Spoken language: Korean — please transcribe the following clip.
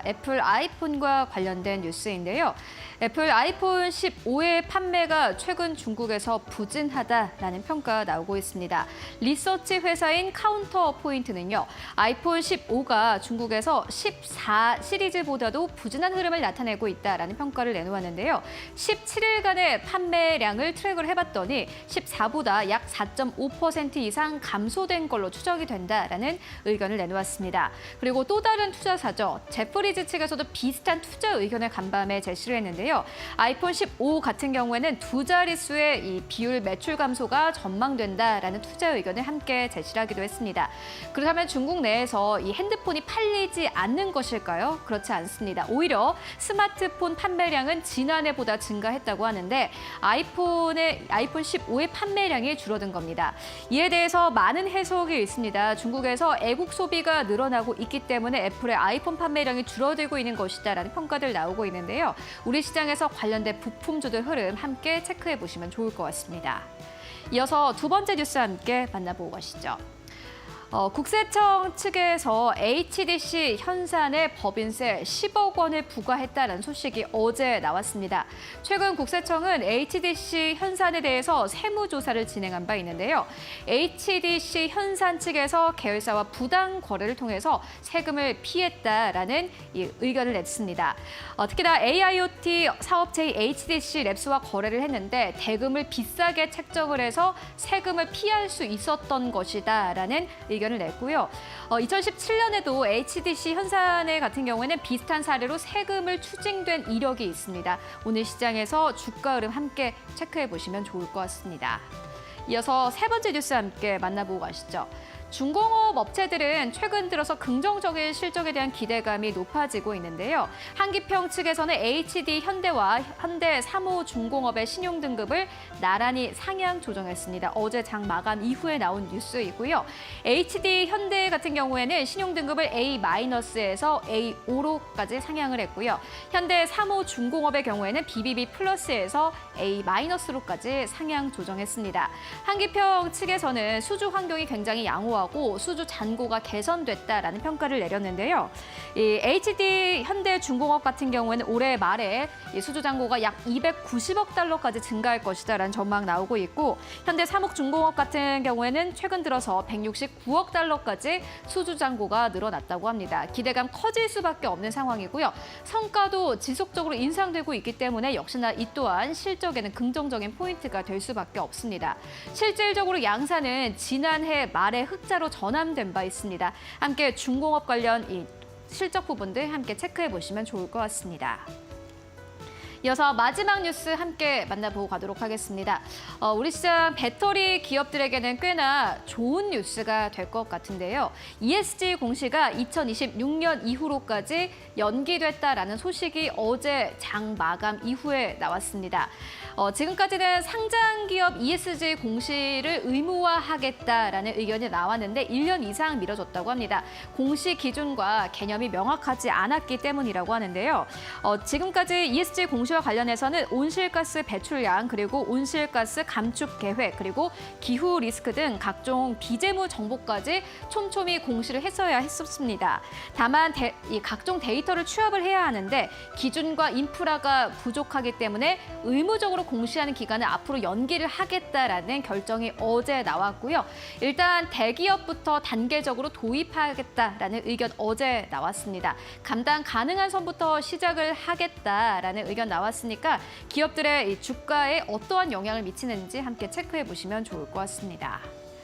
애플 아이폰과 관련된 뉴스인데요. 애플 아이폰 15의 판매가 최근 중국에서 부진하다라는 평가가 나오고 있습니다. 리서치 회사인 카운터포인트는요. 아이폰 15가 중국에서 14 시리즈보다도 부진한 흐름을 나타내고 있다라는 평가를 내놓았는데요. 17일간의 판매량을 트랙을 해봤더니 14보다 약 4.5% 이상 감소된 걸로 추정이 된다라는 의견을 내놓았습니다. 그리고 또 다른 투자사죠. 제프리즈 측에서도 비슷한 투자 의견을 간밤에 제시를 했는데요. 아이폰 15 같은 경우에는 두 자릿수의 이 비율 매출 감소가 전망된다라는 투자 의견을 함께 제시하기도 했습니다. 그렇다면 중국 내에서 이 핸드폰이 팔리지 않는 것일까요? 그렇지 않습니다. 오히려 스마트폰 판매량은 지난해보다 증가했다고 하는데 아이폰 15의 판매량이 줄어든 겁니다. 이에 대해서 많은 해석이 있습니다. 중국에서 애국 소비가 늘어나고 있기 때문에 애플의 아이폰 판매량이 줄어들고 있는 것이다라는 평가들 나오고 있는데요. 우리 시장에서 관련된 부품주들 흐름 함께 체크해 보시면 좋을 것 같습니다. 이어서 두 번째 뉴스 함께 만나보고 가시죠. 국세청 측에서 HDC 현산에 법인세 10억 원을 부과했다는 소식이 어제 나왔습니다. 최근 국세청은 HDC 현산에 대해서 세무조사를 진행한 바 있는데요. HDC 현산 측에서 계열사와 부당 거래를 통해서 세금을 피했다라는 의견을 냈습니다. 특히나 AIoT 사업체인 HDC 랩스와 거래를 했는데 대금을 비싸게 책정을 해서 세금을 피할 수 있었던 것이다라는 의견을 냈고요. 2017년에도 HDC 현산에 같은 경우에는 비슷한 사례로 세금을 추징된 이력이 있습니다. 오늘 시장에서 주가 흐름 함께 체크해 보시면 좋을 것 같습니다. 이어서 세 번째 뉴스 함께 만나보고 가시죠. 중공업 업체들은 최근 들어서 긍정적인 실적에 대한 기대감이 높아지고 있는데요. 한기평 측에서는 HD 현대와 현대 3호 중공업의 신용 등급을 나란히 상향 조정했습니다. 어제 장 마감 이후에 나온 뉴스이고요. HD 현대 같은 경우에는 신용 등급을 A-에서 A5로까지 상향을 했고요. 현대 3호 중공업의 경우에는 BBB+에서 A-로까지 상향 조정했습니다. 한기평 측에서는 수주 환경이 굉장히 양호하고 수주 잔고가 개선됐다라는 평가를 내렸는데요. 이 HD 현대중공업 같은 경우에는 올해 말에 이 수주 잔고가 약 290억 달러까지 증가할 것이다라는 전망 나오고 있고 현대 삼옥중공업 같은 경우에는 최근 들어서 169억 달러까지 수주 잔고가 늘어났다고 합니다. 기대감 커질 수밖에 없는 상황이고요. 성과도 지속적으로 인상되고 있기 때문에 역시나 이 또한 실적에는 긍정적인 포인트가 될 수밖에 없습니다. 실질적으로 양사는 지난해 말에 흑자로 전환된 바 있습니다. 함께 중공업 관련 이 실적 부분들 함께 체크해 보시면 좋을 것 같습니다. 이어서 마지막 뉴스 함께 만나보고 가도록 하겠습니다. 우리 시장 배터리 기업들에게는 꽤나 좋은 뉴스가 될 것 같은데요. ESG 공시가 2026년 이후로까지 연기됐다라는 소식이 어제 장 마감 이후에 나왔습니다. 지금까지는 상장 기업 ESG 공시를 의무화하겠다라는 의견이 나왔는데 1년 이상 미뤄졌다고 합니다. 공시 기준과 개념이 명확하지 않았기 때문이라고 하는데요. 지금까지 ESG 공시와 관련해서는 온실가스 배출량, 그리고 온실가스 감축 계획, 그리고 기후 리스크 등 각종 비재무 정보까지 촘촘히 공시를 했어야 했었습니다. 다만 이 각종 데이터를 취합을 해야 하는데 기준과 인프라가 부족하기 때문에 의무적으로 공시하는 기간을 앞으로 연기를 하겠다라는 결정이 어제 나왔고요. 일단 대기업부터 단계적으로 도입하겠다라는 의견 어제 나왔습니다. 감당 가능한 선부터 시작을 하겠다라는 의견 나왔으니까 기업들의 주가에 어떠한 영향을 미치는지 함께 체크해 보시면 좋을 것 같습니다.